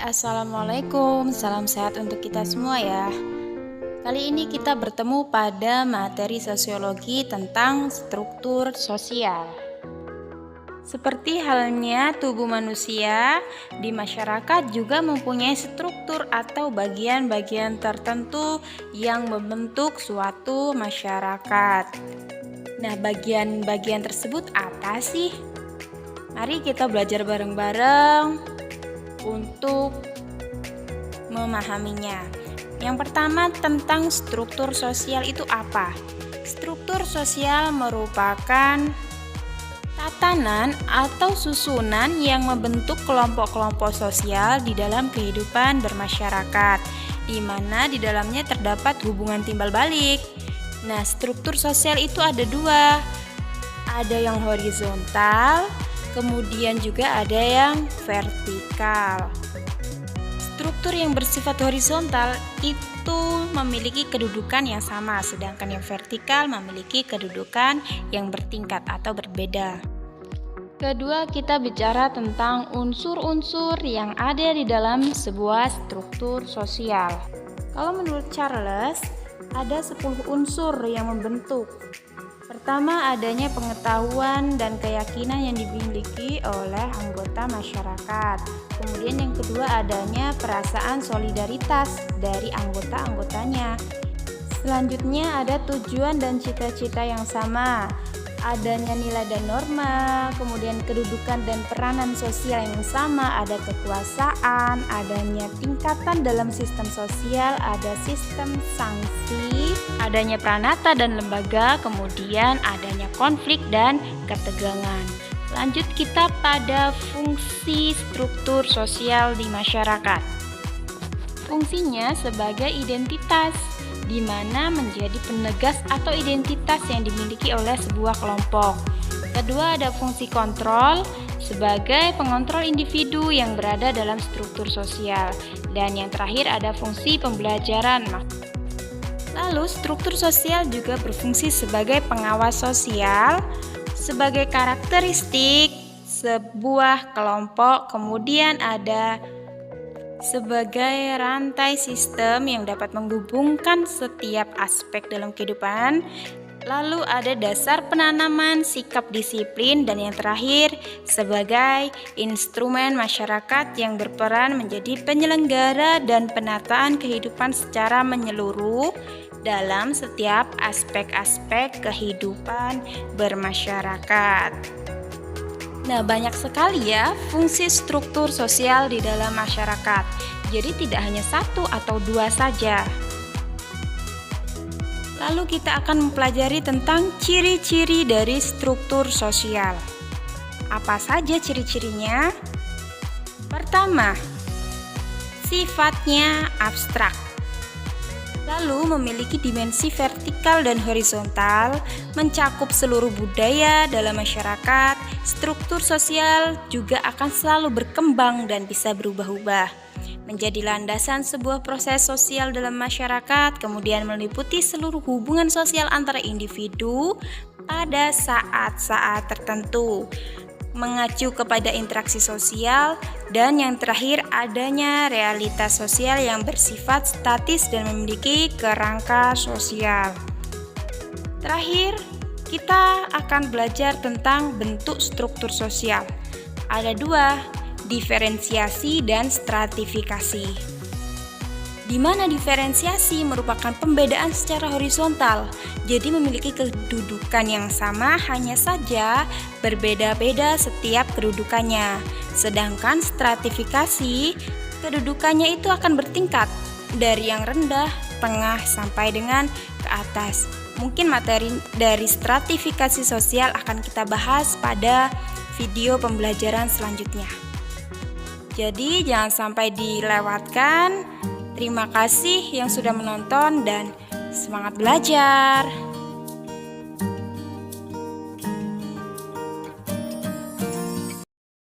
Assalamualaikum, salam sehat untuk kita semua ya. Kali ini kita bertemu pada materi sosiologi tentang struktur sosial. Seperti halnya tubuh manusia, di masyarakat juga mempunyai struktur atau bagian-bagian tertentu yang membentuk suatu masyarakat. Nah, bagian-bagian tersebut apa sih? Mari kita belajar bareng-bareng untuk memahaminya. Yang pertama, tentang struktur sosial itu apa? Struktur sosial merupakan tatanan atau susunan yang membentuk kelompok-kelompok sosial di dalam kehidupan bermasyarakat, di mana di dalamnya terdapat hubungan timbal balik. Nah, struktur sosial itu ada dua, ada yang horizontal, kemudian juga ada yang vertikal. Struktur yang bersifat horizontal itu memiliki kedudukan yang sama, sedangkan yang vertikal memiliki kedudukan yang bertingkat atau berbeda. Kedua, kita bicara tentang unsur-unsur yang ada di dalam sebuah struktur sosial. Kalau menurut Charles, ada 10 unsur yang membentuk. Pertama, adanya pengetahuan dan keyakinan yang dimiliki oleh anggota masyarakat. Kemudian yang kedua, adanya perasaan solidaritas dari anggota-anggotanya. Selanjutnya ada tujuan dan cita-cita yang sama. Adanya nilai dan norma, kemudian kedudukan dan peranan sosial yang sama, ada kekuasaan, adanya tingkatan dalam sistem sosial, ada sistem sanksi, adanya pranata dan lembaga, kemudian adanya konflik dan ketegangan. Lanjut kita pada fungsi struktur sosial di masyarakat. Fungsinya sebagai identitas, di mana menjadi penegas atau identitas yang dimiliki oleh sebuah kelompok. Kedua, ada fungsi kontrol sebagai pengontrol individu yang berada dalam struktur sosial. Dan yang terakhir ada fungsi pembelajaran. Lalu, struktur sosial juga berfungsi sebagai pengawas sosial, sebagai karakteristik sebuah kelompok, kemudian ada sebagai rantai sistem yang dapat menghubungkan setiap aspek dalam kehidupan. Lalu ada dasar penanaman sikap disiplin, dan yang terakhir sebagai instrumen masyarakat yang berperan menjadi penyelenggara dan penataan kehidupan secara menyeluruh dalam setiap aspek-aspek kehidupan bermasyarakat. Nah, banyak sekali ya fungsi struktur sosial di dalam masyarakat. Jadi tidak hanya satu atau dua saja. Lalu kita akan mempelajari tentang ciri-ciri dari struktur sosial. Apa saja ciri-cirinya? Pertama, sifatnya abstrak. Lalu memiliki dimensi vertikal dan horizontal, mencakup seluruh budaya dalam masyarakat. Struktur sosial juga akan selalu berkembang dan bisa berubah-ubah, menjadi landasan sebuah proses sosial dalam masyarakat, kemudian meliputi seluruh hubungan sosial antara individu pada saat-saat tertentu, mengacu kepada interaksi sosial, dan yang terakhir adanya realitas sosial yang bersifat statis dan memiliki kerangka sosial. Terakhir, kita akan belajar tentang bentuk struktur sosial. Ada dua, diferensiasi dan stratifikasi. Di mana diferensiasi merupakan pembedaan secara horizontal, jadi memiliki kedudukan yang sama, hanya saja berbeda-beda setiap kedudukannya. Sedangkan stratifikasi, kedudukannya itu akan bertingkat dari yang rendah, tengah, sampai dengan ke atas. Mungkin materi dari stratifikasi sosial akan kita bahas pada video pembelajaran selanjutnya. Jadi jangan sampai dilewatkan. Terima kasih yang sudah menonton dan semangat belajar.